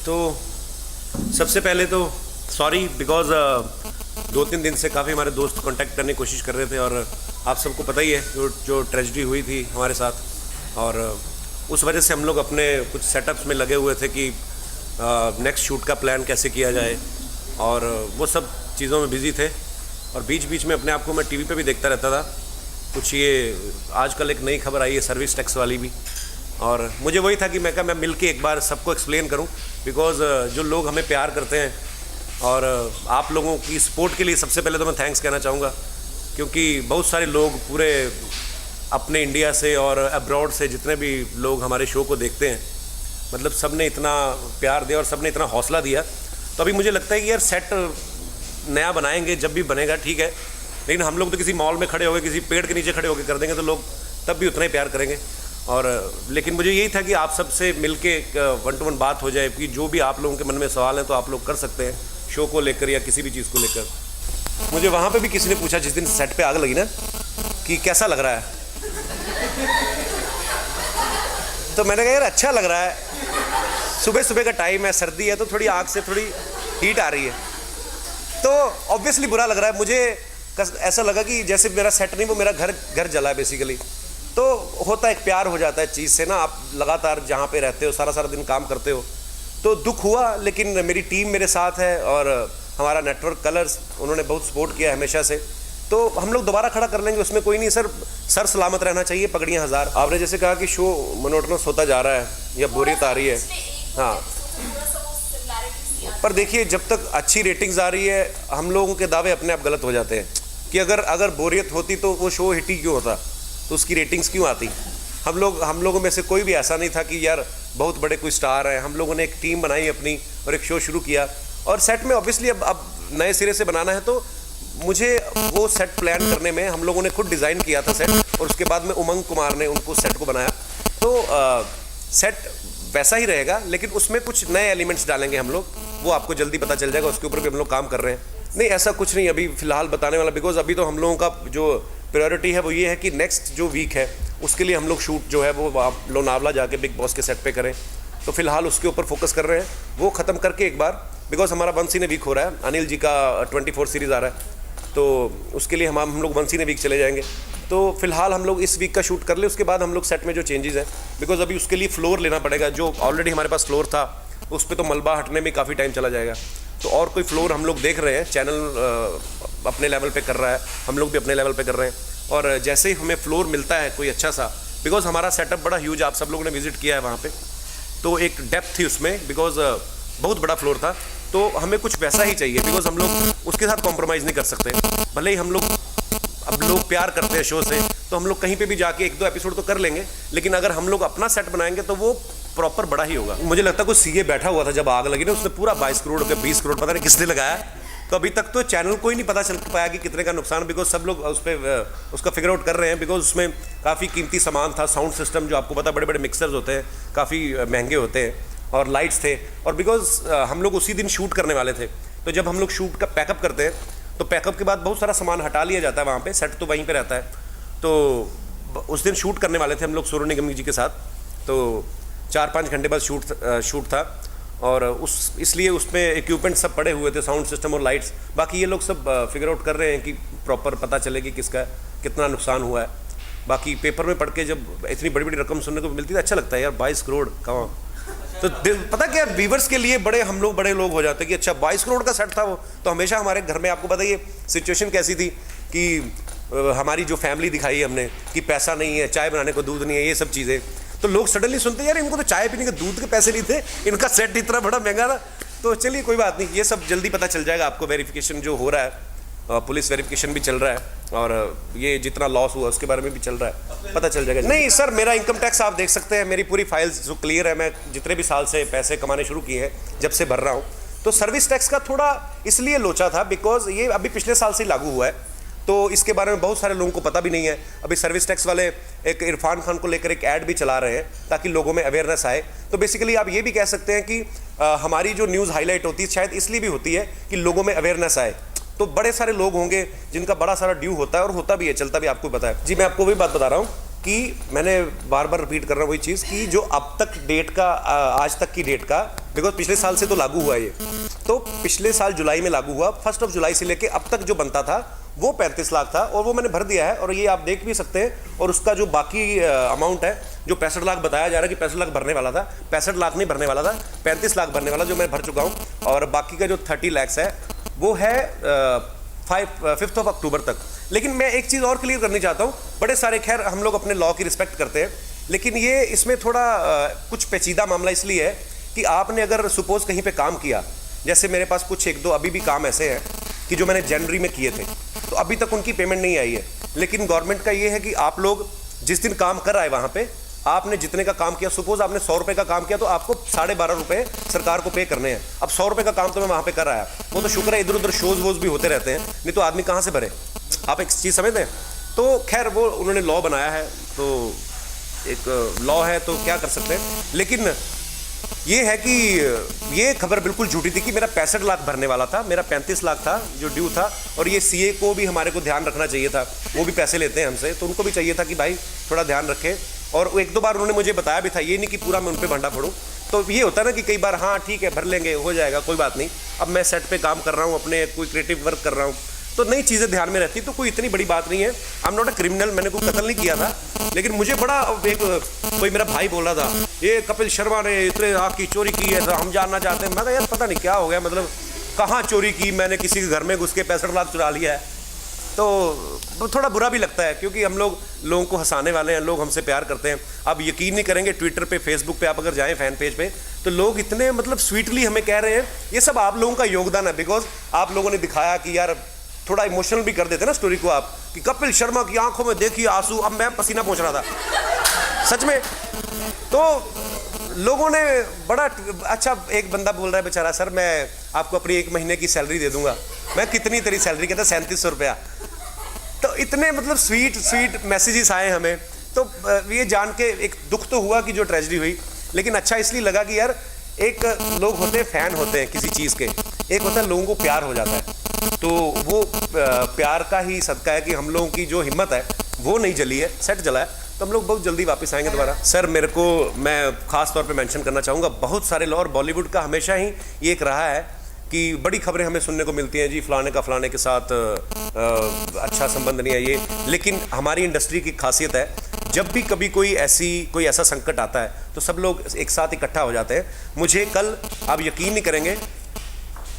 तो सबसे पहले तो सॉरी बिकॉज 2-3 दिन से काफ़ी हमारे दोस्त कांटेक्ट करने की कोशिश कर रहे थे और आप सबको पता ही है जो ट्रेजेडी हुई थी हमारे साथ और उस वजह से हम लोग अपने कुछ सेटअप्स में लगे हुए थे कि नेक्स्ट शूट का प्लान कैसे किया जाए और वो सब चीज़ों में बिज़ी थे और बीच बीच में अपने आप को मैं टीवी पे भी देखता रहता था। कुछ ये आजकल एक नई खबर आई है सर्विस टैक्स वाली भी और मुझे वही था कि मैं मिल के एक बार सबको एक्सप्लेन करूं बिकॉज़ जो लोग हमें प्यार करते हैं और आप लोगों की सपोर्ट के लिए सबसे पहले तो मैं थैंक्स कहना चाहूँगा क्योंकि बहुत सारे लोग पूरे अपने इंडिया से और अब्रॉड से जितने भी लोग हमारे शो को देखते हैं मतलब सब ने इतना प्यार दिया और सब ने इतना हौसला दिया। तो अभी मुझे लगता है कि यार सेट नया बनाएंगे जब भी बनेगा ठीक है, लेकिन हम लोग तो किसी मॉल में खड़े हो गए किसी पेड़ के नीचे खड़े होकर कर देंगे तो लोग तब भी उतना ही प्यार करेंगे। और लेकिन मुझे यही था कि आप सबसे मिलके एक 1-to-1 बात हो जाए कि जो भी आप लोगों के मन में सवाल हैं तो आप लोग कर सकते हैं शो को लेकर या किसी भी चीज़ को लेकर। मुझे वहाँ पे भी किसी ने पूछा जिस दिन सेट पे आग लगी ना कि कैसा लग रहा है, तो मैंने कहा यार अच्छा लग रहा है, सुबह सुबह का टाइम है, सर्दी है तो थोड़ी आग से थोड़ी हीट आ रही है तो ऑब्वियसली बुरा लग रहा है। मुझे ऐसा लगा कि जैसे मेरा सेट नहीं वो मेरा घर जला है बेसिकली। तो होता है एक प्यार हो जाता है चीज़ से ना, आप लगातार जहाँ पे रहते हो सारा दिन काम करते हो तो दुख हुआ, लेकिन मेरी टीम मेरे साथ है और हमारा नेटवर्क कलर्स उन्होंने बहुत सपोर्ट किया हमेशा से, तो हम लोग दोबारा खड़ा कर लेंगे, उसमें कोई नहीं सर सलामत रहना चाहिए, पगड़ियाँ हज़ार। आपने जैसे कहा कि शो मोनोटोनस होता जा रहा है या बोरियत आ रही है, हाँ पर देखिए जब तक अच्छी रेटिंग्स आ रही है हम लोगों के दावे अपने आप गलत हो जाते हैं कि अगर बोरियत होती तो वो शो हिट ही क्यों होता, तो उसकी रेटिंग्स क्यों आती। हम लोगों में से कोई भी ऐसा नहीं था कि यार बहुत बड़े कोई स्टार हैं, हम लोगों ने एक टीम बनाई अपनी और एक शो शुरू किया और सेट में ऑब्वियसली अब नए सिरे से बनाना है तो मुझे वो सेट प्लान करने में हम लोगों ने खुद डिज़ाइन किया था सेट और उसके बाद में उमंग कुमार ने उनको सेट को बनाया तो सेट वैसा ही रहेगा लेकिन उसमें कुछ नए एलिमेंट्स डालेंगे हम लोग, वो आपको जल्दी पता चल जाएगा, उसके ऊपर भी हम लोग काम कर रहे हैं। नहीं ऐसा कुछ नहीं अभी फ़िलहाल बताने वाला बिकॉज अभी तो हम लोगों का जो प्रायोरिटी है वो ये है कि नेक्स्ट जो वीक है उसके लिए हम लोग शूट जो है वो आप लोनावला जाके बिग बॉस के सेट पे करें, तो फिलहाल उसके ऊपर फोकस कर रहे हैं, वो ख़त्म करके एक बार बिकॉज हमारा 1 सीने वीक हो रहा है, अनिल जी का 24 सीरीज़ आ रहा है तो उसके लिए हम लोग 1 सीने वीक चले जाएंगे। तो फिलहाल हम लोग इस वीक का शूट कर ले, उसके बाद हम लोग सेट में जो चेंजेस हैं बिकॉज अभी उसके लिए फ्लोर लेना पड़ेगा, जो ऑलरेडी हमारे पास फ्लोर था उस पर तो मलबा हटने में काफ़ी टाइम चला जाएगा, तो और कोई फ्लोर हम लोग देख रहे हैं, चैनल अपने लेवल पे कर रहा है, हम लोग भी अपने लेवल पे कर रहे हैं और जैसे ही हमें फ्लोर मिलता है कोई अच्छा सा बिकॉज हमारा सेटअप बड़ा ह्यूज, आप सब लोगों ने विजिट किया है वहाँ पे, तो एक डेप्थ थी उसमें बिकॉज बहुत बड़ा फ्लोर था, तो हमें कुछ वैसा ही चाहिए बिकॉज हम लोग उसके साथ कॉम्प्रोमाइज़ नहीं कर सकते। भले ही हम लोग अब लोग प्यार करते हैं शो से तो हम लोग कहीं पे भी जाके 1-2 एपिसोड तो कर लेंगे, लेकिन अगर हम लोग अपना सेट बनाएंगे तो वो प्रॉपर बड़ा ही होगा। मुझे लगता है कोई सीए बैठा हुआ था जब आग लगी ना, उसने पूरा 22 करोड़ का 20 करोड़ पता नहीं किसने लगाया, तो अभी तक तो चैनल को ही नहीं पता चल पाया कि कितने का नुकसान, बिकॉज सब लोग उस पर उसका फिगर आउट कर रहे हैं बिकॉज उसमें काफ़ी कीमती सामान था, साउंड सिस्टम जो आपको पता बड़े बड़े मिक्सर्स होते हैं काफ़ी महंगे होते हैं और लाइट्स थे और बिकॉज हम लोग उसी दिन शूट करने वाले थे, तो जब हम लोग शूट का पैकअप करते हैं तो पैकअप के बाद बहुत सारा सामान हटा लिया जाता है वहाँ पे, सेट तो वहीं पे रहता है, तो उस दिन शूट करने वाले थे हम लोग सोनू निगम जी के साथ, तो 4-5 घंटे बाद शूट था और इसलिए उसमें इक्विपमेंट सब पड़े हुए थे, साउंड सिस्टम और लाइट्स, बाकी ये लोग सब फिगर आउट कर रहे हैं कि प्रॉपर पता चले कि किसका कितना नुकसान हुआ है। बाकी पेपर में पढ़ के जब इतनी बड़ी बड़ी रकम सुनने को मिलती है अच्छा लगता है यार, 22 करोड़ कहाँ, तो पता क्या व्यूवर्स के लिए हम लोग बड़े लोग हो जाते हैं कि अच्छा 22 करोड़ का सेट था वो, तो हमेशा हमारे घर में आपको पता ये सिचुएशन कैसी थी कि हमारी जो फैमिली दिखाई हमने कि पैसा नहीं है, चाय बनाने को दूध नहीं है, ये सब चीज़ें, तो लोग सडनली सुनते यार इनको तो चाय पीने के दूध के पैसे नहीं थे, इनका सेट इतना बड़ा महंगा था, तो चलिए कोई बात नहीं, ये सब जल्दी पता चल जाएगा आपको, वेरिफिकेशन जो हो रहा है पुलिस वेरिफिकेशन भी चल रहा है और ये जितना लॉस हुआ उसके बारे में भी चल रहा है, पता चल जाएगा। नहीं सर मेरा इनकम टैक्स आप देख सकते हैं, मेरी पूरी फाइल्स जो क्लियर है, मैं जितने भी साल से पैसे कमाने शुरू किए हैं जब से भर रहा हूँ, तो सर्विस टैक्स का थोड़ा इसलिए लोचा था बिकॉज ये अभी पिछले साल से लागू हुआ है, तो इसके बारे में बहुत सारे लोगों को पता भी नहीं है। अभी सर्विस टैक्स वाले एक इरफान खान को लेकर एक ऐड भी चला रहे हैं ताकि लोगों में अवेयरनेस आए, तो बेसिकली आप ये भी कह सकते हैं कि हमारी जो न्यूज़ हाईलाइट होती है शायद इसलिए भी होती है कि लोगों में अवेयरनेस आए, तो बड़े सारे लोग होंगे जिनका बड़ा सारा ड्यू होता है और होता भी है, चलता भी आपको पता है। जी मैं आपको भी बात बता रहा हूँ कि मैंने बार बार रिपीट कर रहा हूँ वही चीज़ कि जो अब तक डेट का आज तक की डेट का, बिकॉज पिछले साल से तो लागू हुआ ये, तो पिछले साल जुलाई में लागू हुआ, 1 जुलाई से लेके अब तक जो बनता था वो 35 लाख था और वो मैंने भर दिया है और ये आप देख भी सकते हैं। और उसका जो बाकी अमाउंट है जो 65 लाख बताया जा रहा है कि 65 लाख भरने वाला था, 65 लाख नहीं भरने वाला था, 35 लाख भरने वाला जो मैं भर चुका हूँ। और बाकी का जो 30 लाख है वो है 5 अक्टूबर तक। लेकिन मैं एक चीज़ और क्लियर करनी चाहता हूँ, बड़े सारे खैर हम लोग अपने लॉ की रिस्पेक्ट करते हैं, लेकिन ये इसमें थोड़ा कुछ पेचीदा मामला इसलिए है कि आपने अगर सपोज कहीं पे काम किया, जैसे मेरे पास कुछ 1-2 अभी भी काम ऐसे हैं कि जो मैंने जनवरी में किए थे, तो अभी तक उनकी पेमेंट नहीं आई है। लेकिन गवर्नमेंट का ये है कि आप लोग जिस दिन काम कर आए वहाँ पे आपने जितने का काम किया, सपोज आपने 100 रुपये का काम किया तो आपको 12.5 रुपये सरकार को पे करने हैं। अब 100 रुपये का काम तो मैं वहाँ पे कर आया, वो तो शुक्र है इधर उधर शोज वोज भी होते रहते हैं, नहीं तो आदमी कहाँ से भरे। आप एक चीज़ समझते हैं। तो खैर वो उन्होंने लॉ बनाया है, तो एक लॉ है तो क्या कर सकते हैं। लेकिन ये है कि ये खबर बिल्कुल झूठी थी कि मेरा 65 लाख भरने वाला था, मेरा 35 लाख था जो ड्यू था। और ये सीए को भी हमारे को ध्यान रखना चाहिए था, वो भी पैसे लेते हैं हमसे, तो उनको भी चाहिए था कि भाई थोड़ा ध्यान रखें। और 1-2 बार उन्होंने मुझे बताया भी था, ये नहीं कि पूरा मैं उन पर भंडा फोड़ूँ। तो ये होता है ना कि कई बार हाँ ठीक है भर लेंगे, हो जाएगा, कोई बात नहीं। अब मैं सेट पे काम कर रहा हूँ, अपने कोई क्रिएटिव वर्क कर रहा हूँ, तो नई चीज़ें ध्यान में रहती, तो कोई इतनी बड़ी बात नहीं है। I am not a criminal, मैंने कोई कत्ल नहीं किया था। लेकिन मुझे बड़ा एक कोई मेरा भाई बोल रहा था, ये कपिल शर्मा ने इतने लाख की चोरी की है, तो हम जानना चाहते हैं। मैं कहा यार पता नहीं क्या हो गया, मतलब कहाँ चोरी की, मैंने किसी के घर में घुस के 65 लाख चुरा लिया है। तो थोड़ा बुरा भी लगता है क्योंकि हम लोगों को हंसाने वाले हैं, लोग हमसे प्यार करते हैं। आप यकीन नहीं करेंगे, ट्विटर पे, फेसबुक पे आप अगर जाएं फैन पेज पे, तो लोग इतने मतलब स्वीटली हमें कह रहे हैं ये सब आप लोगों का योगदान है। बिकॉज आप लोगों ने दिखाया कि यार थोड़ा इमोशनल भी कर देते ना स्टोरी को आप, कि कपिल शर्मा की आंखों में देखिए आंसू, अब मैं पसीना पहुंच रहा था सच में। तो लोगों ने बड़ा अच्छा, एक बंदा बोल रहा है बेचारा, सर मैं आपको अपनी 1 महीने की सैलरी दे दूंगा। मैं कितनी तेरी सैलरी, कहता 3700 रुपया। तो इतने मतलब स्वीट मैसेजेस आए हमें, तो ये जान के एक दुख तो हुआ कि जो ट्रेजेडी हुई, लेकिन अच्छा इसलिए लगा कि यार एक लोग होते हैं, फैन होते हैं किसी चीज़ के, एक होता है लोगों को प्यार हो जाता है। तो वो प्यार का ही सदका है कि हम लोगों की जो हिम्मत है वो नहीं जली है, सेट जला है, तो हम लोग बहुत जल्दी वापस आएंगे दोबारा। सर मेरे को, मैं ख़ास तौर पे मेंशन करना चाहूँगा, बहुत सारे लोग, और बॉलीवुड का हमेशा ही ये एक रहा है कि बड़ी खबरें हमें सुनने को मिलती हैं, जी फलाने के साथ अच्छा संबंध नहीं है ये। लेकिन हमारी इंडस्ट्री की खासियत है, जब भी कभी कोई ऐसा संकट आता है तो सब लोग एक साथ इकट्ठा हो जाते हैं। मुझे कल, आप यकीन नहीं करेंगे,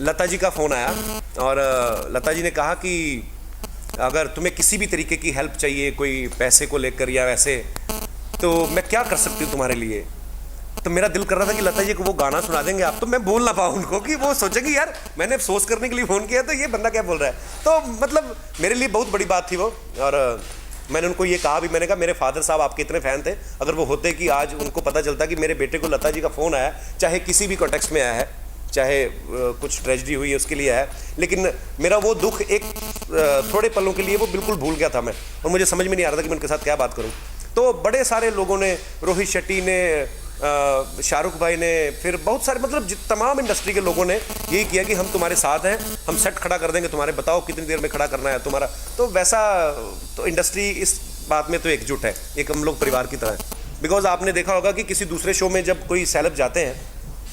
लता जी का फ़ोन आया और लता जी ने कहा कि अगर तुम्हें किसी भी तरीके की हेल्प चाहिए, कोई पैसे को लेकर या वैसे, तो मैं क्या कर सकती हूँ तुम्हारे लिए। तो मेरा दिल कर रहा था कि लता जी को वो गाना सुना देंगे आप, तो मैं बोल ना पाऊँ उनको कि वो सोचेंगे यार मैंने अफसोस करने के लिए फ़ोन किया तो ये बंदा क्या बोल रहा है। तो मतलब मेरे लिए बहुत बड़ी बात थी वो। और मैंने उनको ये कहा भी, मैंने कहा मेरे फादर साहब आपके इतने फ़ैन थे, अगर वो होते कि आज उनको पता चलता कि मेरे बेटे को लता जी का फ़ोन आया, चाहे किसी भी कॉन्टेक्स्ट में आया है, चाहे कुछ ट्रेजेडी हुई है उसके लिए है, लेकिन मेरा वो दुख एक थोड़े पलों के लिए वो बिल्कुल भूल गया था मैं, और मुझे समझ में नहीं आ रहा था कि मैं उनके साथ क्या बात करूं। तो बड़े सारे लोगों ने, रोहित शेट्टी ने, शाहरुख भाई ने, फिर बहुत सारे मतलब तमाम इंडस्ट्री के लोगों ने यही किया कि हम तुम्हारे साथ हैं, हम सेट खड़ा कर देंगे तुम्हारे, बताओ कितनी देर में खड़ा करना है तुम्हारा। तो वैसा तो इंडस्ट्री इस बात में तो एकजुट है, एक हम लोग परिवार की तरह है। बिकॉज आपने देखा होगा कि किसी दूसरे शो में जब कोई सेलेब जाते हैं,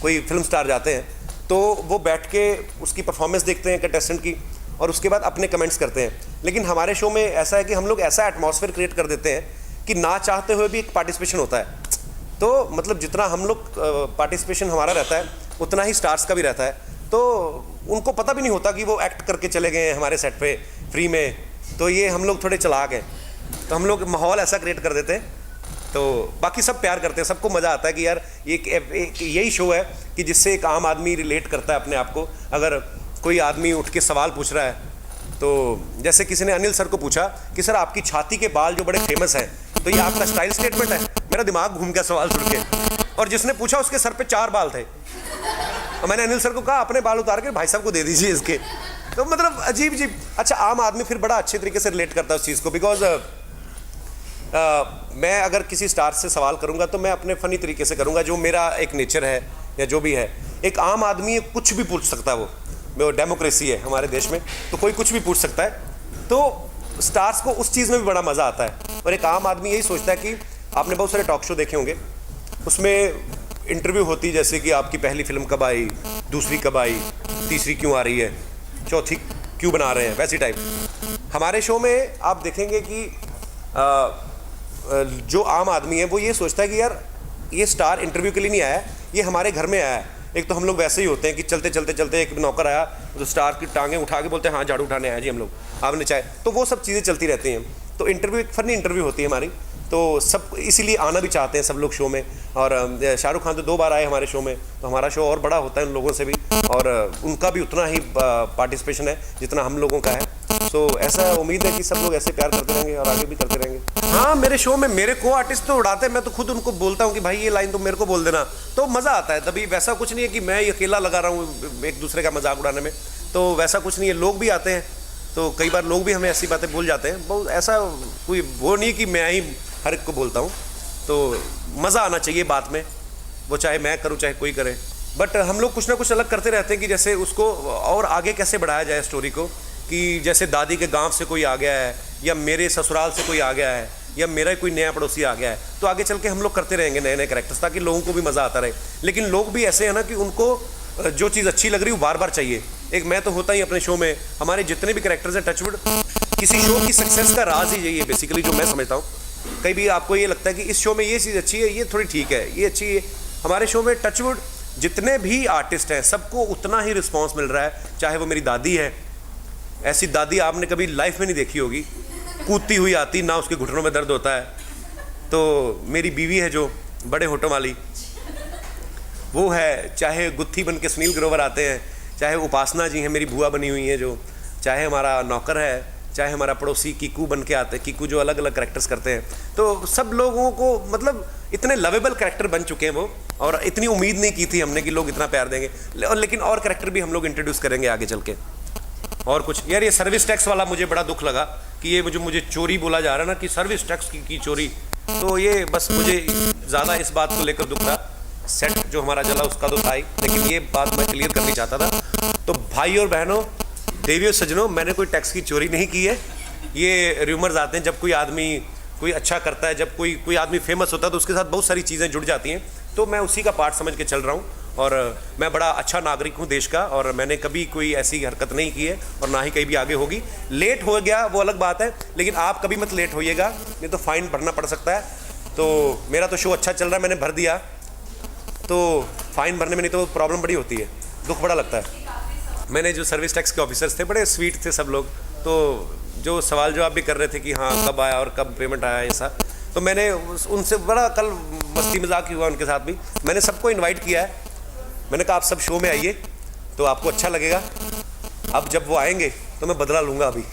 कोई फिल्म स्टार जाते हैं, तो वो बैठ के उसकी परफॉर्मेंस देखते हैं कंटेस्टेंट की, और उसके बाद अपने कमेंट्स करते हैं। लेकिन हमारे शो में ऐसा है कि हम लोग ऐसा एटमॉस्फेयर क्रिएट कर देते हैं कि ना चाहते हुए भी एक पार्टिसिपेशन होता है। तो मतलब जितना हम लोग पार्टिसिपेशन हमारा रहता है उतना ही स्टार्स का भी रहता है। तो उनको पता भी नहीं होता कि वो एक्ट करके चले गए हैं हमारे सेट पे फ्री में। तो ये हम लोग थोड़े चालाक हैं, तो हम लोग माहौल ऐसा क्रिएट कर देते हैं। तो बाकी सब प्यार करते हैं, सबको मज़ा आता है कि यार एक यही शो है कि जिससे एक आम आदमी रिलेट करता है अपने आप को। अगर कोई आदमी उठ के सवाल पूछ रहा है, तो जैसे किसी ने अनिल सर को पूछा कि सर आपकी छाती के बाल जो बड़े फेमस हैं, तो ये आपका स्टाइल स्टेटमेंट है। मेरा दिमाग घूम गया सवाल सुन के, और जिसने पूछा उसके सर पे 4 बाल थे, और मैंने अनिल सर को कहा अपने बाल उतार के भाई साहब को दे दीजिए इसके। तो मतलब अजीब अजीब। अच्छा, आम आदमी फिर बड़ा अच्छे तरीके से रिलेट करता है उस चीज़ को, बिकॉज मैं अगर किसी स्टार से सवाल करूंगा तो मैं अपने फ़नी तरीके से करूंगा, जो मेरा एक नेचर है या जो भी है। एक आम आदमी कुछ भी पूछ सकता है, वो डेमोक्रेसी है हमारे देश में, तो कोई कुछ भी पूछ सकता है। तो स्टार्स को उस चीज़ में भी बड़ा मज़ा आता है और एक आम आदमी यही सोचता है कि आपने बहुत सारे टॉक शो देखे होंगे, उसमें इंटरव्यू होती है जैसे कि आपकी पहली फिल्म कब आई, दूसरी कब आई, तीसरी क्यों आ रही है, चौथी क्यों बना रहे हैं, वैसी टाइप। हमारे शो में आप देखेंगे कि जो आम आदमी है वो ये सोचता है कि यार ये स्टार इंटरव्यू के लिए नहीं आया, ये हमारे घर में आया है। एक तो हम लोग वैसे ही होते हैं कि चलते चलते चलते एक नौकर आया तो स्टार की टांगें उठा के बोलते हैं हाँ झाड़ू उठाने आया जी हम लोग, आपने चाहे, तो वो सब चीज़ें चलती रहती हैं। तो इंटरव्यू एक फनी इंटरव्यू होती है हमारी, तो सब इसीलिए आना भी चाहते हैं सब लोग शो में। और शाहरुख खान तो 2 बार आए हमारे शो में, तो हमारा शो और बड़ा होता है उन लोगों से भी, और उनका भी उतना ही पार्टिसिपेशन है जितना हम लोगों का है। तो ऐसा उम्मीद है कि सब लोग ऐसे प्यार करते रहेंगे और आगे भी करते रहेंगे। हाँ, मेरे शो में मेरे को आर्टिस्ट तो उड़ाते हैं, मैं तो खुद उनको बोलता हूँ कि भाई ये लाइन तो मेरे को बोल देना, तो मज़ा आता है। तभी वैसा कुछ नहीं है कि मैं अकेला लगा रहा हूँ एक दूसरे का मजाक उड़ाने में, तो वैसा कुछ नहीं है। लोग भी आते हैं, तो कई बार लोग भी हमें ऐसी बातें बोल जाते हैं। बहुत ऐसा कोई वो नहीं कि मैं ही हर एक को बोलता हूँ, तो मज़ा आना चाहिए बात में, वो चाहे मैं करूँ चाहे कोई करे। बट हम लोग कुछ ना कुछ अलग करते रहते हैं कि जैसे उसको और आगे कैसे बढ़ाया जाए स्टोरी को, कि जैसे दादी के गांव से कोई आ गया है, या मेरे ससुराल से कोई आ गया है, या मेरा कोई नया पड़ोसी आ गया है, तो आगे चल के हम लोग करते रहेंगे नए नए कैरेक्टर्स, ताकि लोगों को भी मज़ा आता रहे। लेकिन लोग भी ऐसे हैं ना कि उनको जो चीज़ अच्छी लग रही है वो बार बार चाहिए। एक मैं तो होता ही अपने शो में, हमारे जितने भी कैरेक्टर्स हैं, टचवुड किसी शो की सक्सेस का राज ही यही है बेसिकली, जो मैं समझता हूँ। कई भी आपको ये लगता है कि इस शो में ये चीज़ अच्छी है, ये थोड़ी ठीक है, ये अच्छी है, हमारे शो में टचवुड जितने भी आर्टिस्ट हैं सबको उतना ही रिस्पॉन्स मिल रहा है। चाहे वो मेरी दादी है, ऐसी दादी आपने कभी लाइफ में नहीं देखी होगी, कूदती हुई आती, ना उसके घुटनों में दर्द होता है। तो मेरी बीवी है जो बड़े होठों वाली, वो है। चाहे गुत्थी बन के सुनील ग्रोवर आते हैं, चाहे उपासना जी हैं मेरी बुआ बनी हुई हैं जो, चाहे हमारा नौकर है, चाहे हमारा पड़ोसी कीकू बन के आते हैं, कीकू जो अलग अलग कैरेक्टर्स करते हैं। तो सब लोगों को मतलब इतने लवेबल कैरेक्टर बन चुके हैं वो, और इतनी उम्मीद नहीं की थी हमने कि लोग इतना प्यार देंगे। लेकिन और कैरेक्टर भी हम लोग इंट्रोड्यूस करेंगे आगे चल के। और कुछ यार, ये सर्विस टैक्स वाला मुझे बड़ा दुख लगा कि ये मुझे चोरी बोला जा रहा है ना, कि सर्विस टैक्स की चोरी, तो ये बस मुझे ज़्यादा इस बात को लेकर दुख था। सेट जो हमारा जला उसका तो था ही, लेकिन ये बात मैं क्लियर करनी चाहता था। तो भाई और बहनों, देवियों सज्जनों, मैंने कोई टैक्स की चोरी नहीं की है। ये र्यूमर्स आते हैं जब कोई आदमी कोई अच्छा करता है, जब कोई आदमी फेमस होता है तो उसके साथ बहुत सारी चीज़ें जुड़ जाती हैं, तो मैं उसी का पार्ट समझ के चल रहा हूँ। और मैं बड़ा अच्छा नागरिक हूँ देश का, और मैंने कभी कोई ऐसी हरकत नहीं की है, और ना ही कहीं भी आगे होगी। लेट हो गया वो अलग बात है, लेकिन आप कभी मत लेट होइएगा, नहीं तो फाइन भरना पड़ सकता है। तो मेरा तो शो अच्छा चल रहा है, मैंने भर दिया, तो फाइन भरने में नहीं तो प्रॉब्लम बड़ी होती है, दुख बड़ा लगता है। मैंने जो सर्विस टैक्स के ऑफिसर्स थे बड़े स्वीट थे सब लोग, तो जो सवाल जवाब भी कर रहे थे कि हाँ कब आया और कब पेमेंट आया ऐसा, तो मैंने उनसे बड़ा कल मस्ती मजाक ही हुआ उनके साथ भी। मैंने सबको इनवाइट किया है, मैंने कहा आप सब शो में आइए तो आपको अच्छा लगेगा। अब जब वो आएंगे तो मैं बदला लूँगा अभी